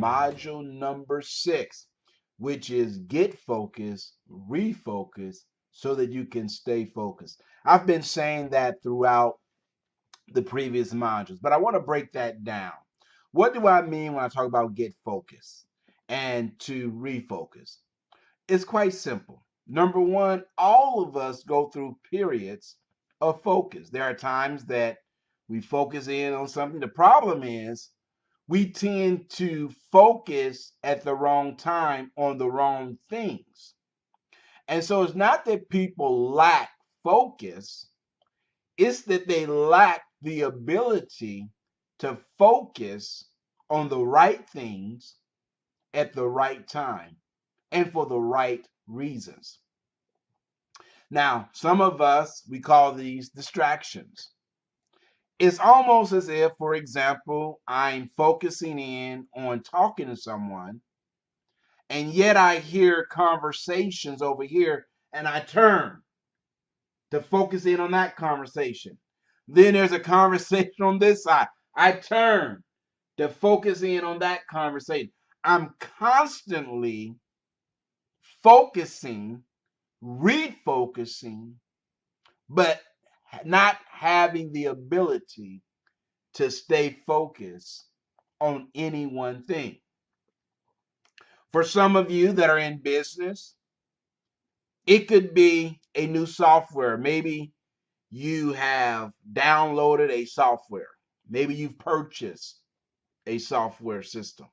module number 6, which is get focused, refocus, so that you can stay focused. I've been saying that throughout the previous modules, but I want to break that down. What do I mean when I talk about get focused and to refocus? It's quite simple. Number one, all of us go through periods of focus. There are times that we focus in on something. The problem is we tend to focus at the wrong time on the wrong things. And so it's not that people lack focus, it's that they lack the ability to focus on the right things at the right time and for the right reasons. Now, some of us, we call these distractions. It's almost as if, for example, I'm focusing in on talking to someone, and yet I hear conversations over here, and I turn to focus in on that conversation. Then there's a conversation on this side. I turn to focus in on that conversation. I'm constantly focusing, refocusing, but not having the ability to stay focused on any one thing. For some of you that are in business, it could be a new software. Maybe you have downloaded a software. Maybe you've purchased a software system.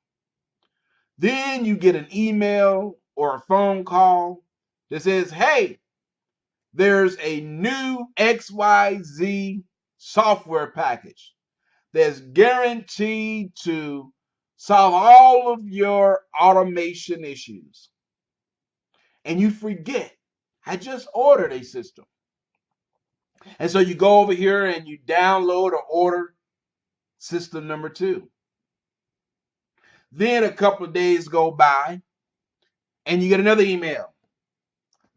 Then you get an email or a phone call that says, hey, there's a new XYZ software package that's guaranteed to solve all of your automation issues. And you forget, I just ordered a system. And so you go over here and you download or order system number 2. Then a couple of days go by and you get another email.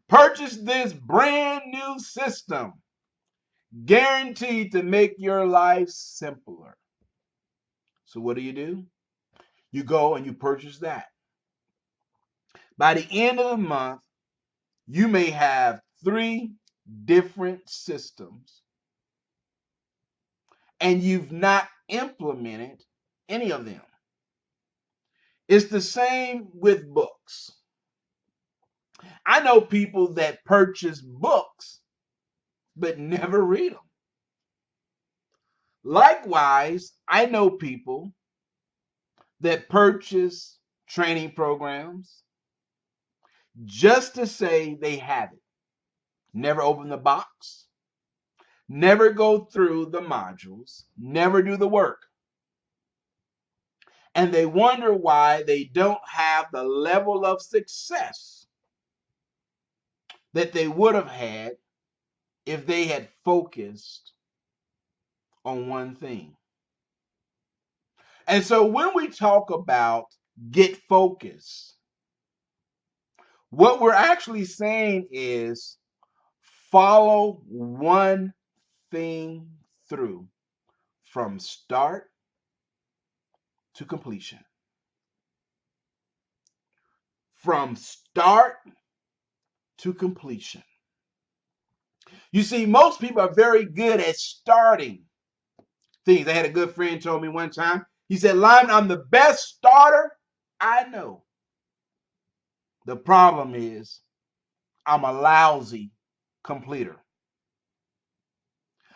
Purchase this brand new system, guaranteed to make your life simpler. So what do? You go and you purchase that. By the end of the month, you may have 3 different systems, and you've not implemented any of them. It's the same with books. I know people that purchase books but never read them. Likewise, I know people that purchase training programs just to say they have it. Never open the box, never go through the modules, never do the work. And they wonder why they don't have the level of success that they would have had if they had focused on one thing. And so when we talk about get focused, what we're actually saying is follow one thing through from start to completion. From start to completion. You see, most people are very good at starting things. I had a good friend told me one time, he said, Lyman, I'm the best starter I know. The problem is I'm a lousy completer.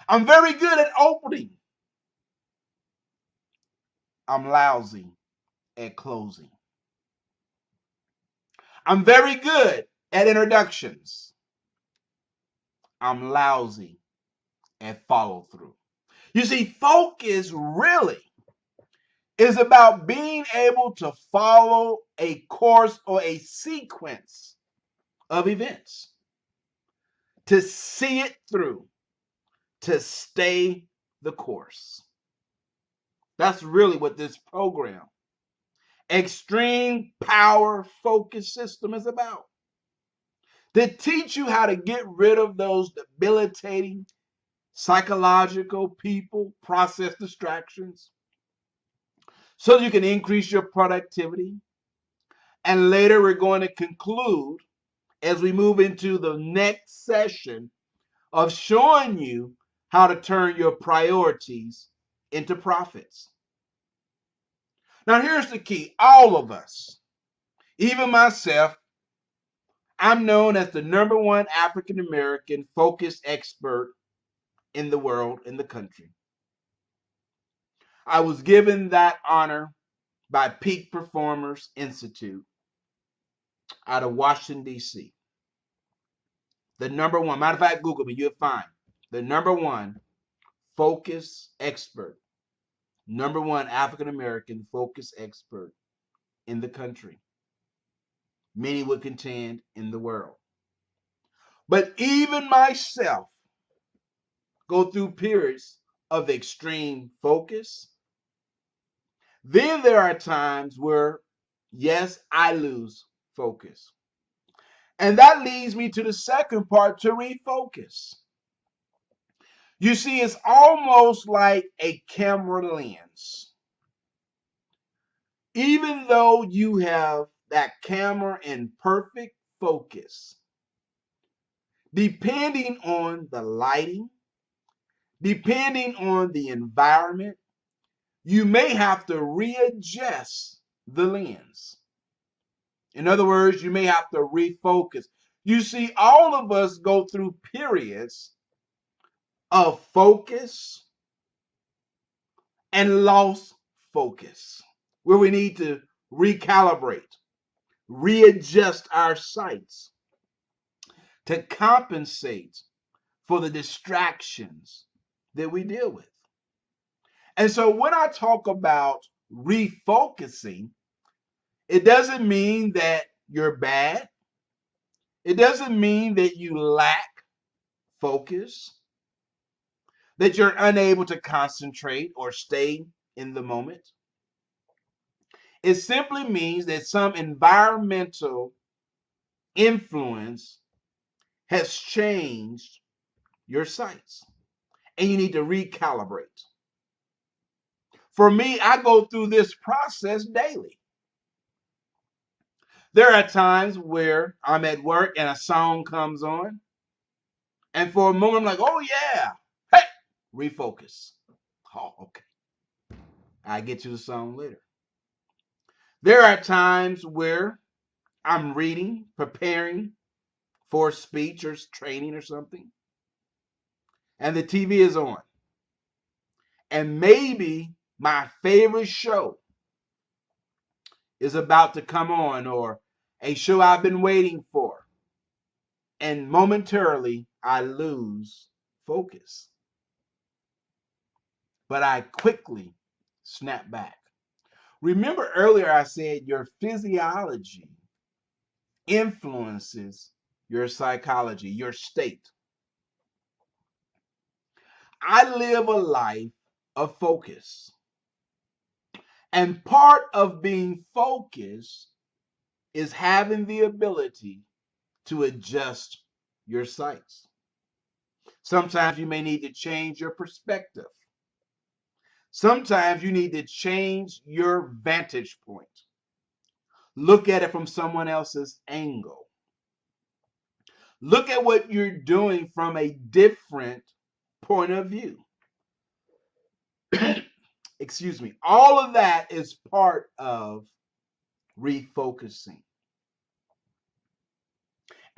I'm very good at opening. I'm lousy at closing. I'm very good at introductions. I'm lousy at follow through. You see, focus really is about being able to follow a course or a sequence of events, to see it through, to stay the course. That's really what this program, Extreme Power Focus System, is about. To teach you how to get rid of those debilitating psychological, people, process distractions, so you can increase your productivity. And later we're going to conclude as we move into the next session of showing you how to turn your priorities into profits. Now, here's the key. All of us, even myself, I'm known as the #1 African American focused expert in the world, in the country. I was given that honor by Peak Performers Institute out of Washington, D.C. The #1, matter of fact, Google me, you'll find the #1 focus expert, #1 African American focus expert in the country. Many would contend in the world. But even myself go through periods of extreme focus. Then there are times where, yes, I lose focus. And that leads me to the second part, to refocus. You see, it's almost like a camera lens. Even though you have that camera in perfect focus, depending on the lighting, depending on the environment, you may have to readjust the lens. In other words, you may have to refocus. You see, all of us go through periods of focus and lost focus, where we need to recalibrate, readjust our sights to compensate for the distractions that we deal with. And so when I talk about refocusing, it doesn't mean that you're bad. It doesn't mean that you lack focus, that you're unable to concentrate or stay in the moment. It simply means that some environmental influence has changed your sights and you need to recalibrate. For me, I go through this process daily. There are times where I'm at work and a song comes on, and for a moment I'm like, oh yeah, hey, refocus. Oh, okay. I get to the song later. There are times where I'm reading, preparing for a speech or training or something, and the TV is on. And maybe my favorite show is about to come on, or a show I've been waiting for. And momentarily, I lose focus. But I quickly snap back. Remember earlier I said your physiology influences your psychology, your state. I live a life of focus. And part of being focused is having the ability to adjust your sights. Sometimes you may need to change your perspective. Sometimes you need to change your vantage point. Look at it from someone else's angle. Look at what you're doing from a different point of view. Excuse me. All of that is part of refocusing.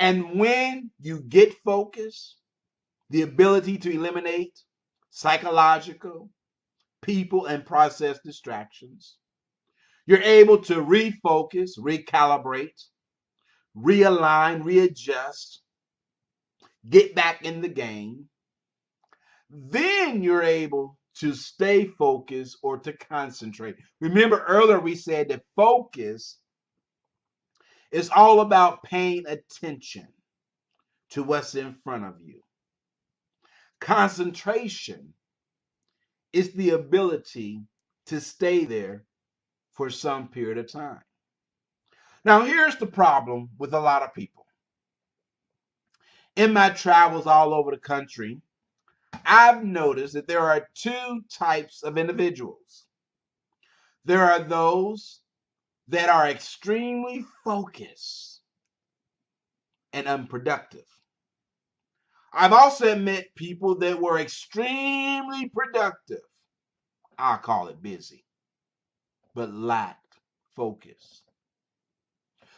And when you get focused, the ability to eliminate psychological, people, and process distractions, you're able to refocus, recalibrate, realign, readjust, get back in the game. Then you're able to stay focused or to concentrate. Remember earlier we said that focus is all about paying attention to what's in front of you. Concentration is the ability to stay there for some period of time. Now, here's the problem with a lot of people. In my travels all over the country, I've noticed that there are two types of individuals. There are those that are extremely focused and unproductive. I've also met people that were extremely productive. I call it busy, but lacked focus.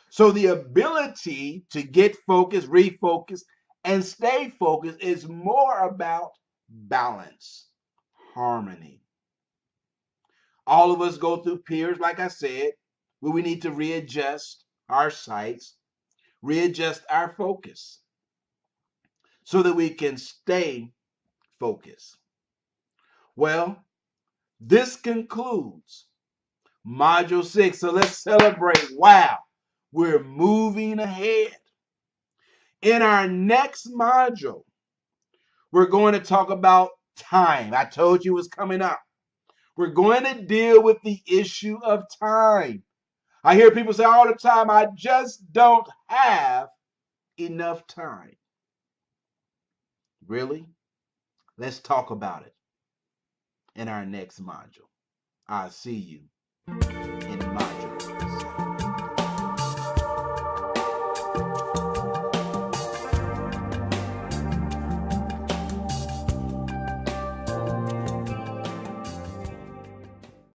So the ability to get focused, refocus, and stay focused is more about balance, harmony. All of us go through periods, like I said, where we need to readjust our sights, readjust our focus so that we can stay focused. Well, this concludes Module 6. So let's celebrate. Wow, we're moving ahead. In our next module, we're going to talk about time. I told you it was coming up. We're going to deal with the issue of time. I hear people say all the time, I just don't have enough time. Really? Let's talk about it in our next module. I'll see you in module